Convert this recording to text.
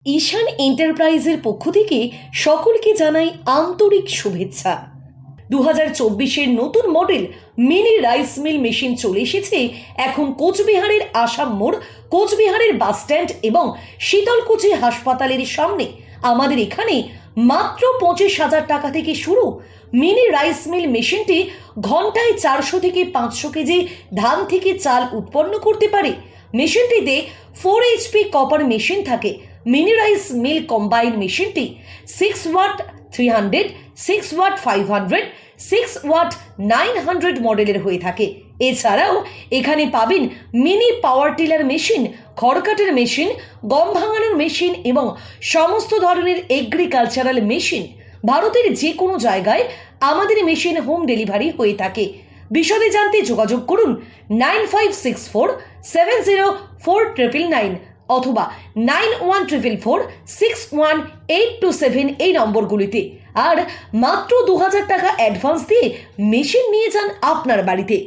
ঈশান এন্টারপ্রাইজের পক্ষ থেকে সকলকে জানাই আন্তরিক শুভেচ্ছা। 2024-এর নতুন model mini rice mill machine চলে এসেছে এখন কোচবিহারের আসাম মোড়, কোচবিহারের বাস স্ট্যান্ড এবং শীতলকুচি হাসপাতালের সামনে। আমাদের এখানে মাত্র 25,000 টাকা থেকে শুরু মিনি রাইস মিল মেশিনটি ঘন্টায় 400 থেকে 500 কেজি ধান থেকে চাল উৎপন্ন করতে পারে। মেশিনটিতে 4 HP কপার মেশিন থাকে। মিনি রাইস মিল কম্বাইন মেশিনটি 6 ওয়াট 300, 6 ওয়াট 500, 6 ওয়াট 900 মডেলের হয়ে থাকে। এছাড়াও এখানে পাবেন মিনি পাওয়ার টিলার মেশিন, খড় কাটার মেশিন, গম ভাঙানোর মেশিন এবং সমস্ত ধরনের এগ্রিকালচারাল মেশিন। ভারতের যে কোনো জায়গায় আমাদের মেশিন হোম ডেলিভারি হয়ে থাকে। বিশদে জানতে যোগাযোগ করুন 9564704999 অথবা 9144461827 এই নম্বরগুলিতে। আর মাত্র 2000 টাকা অ্যাডভান্স দিয়ে মেশিন নিয়ে যান আপনার বাড়িতে।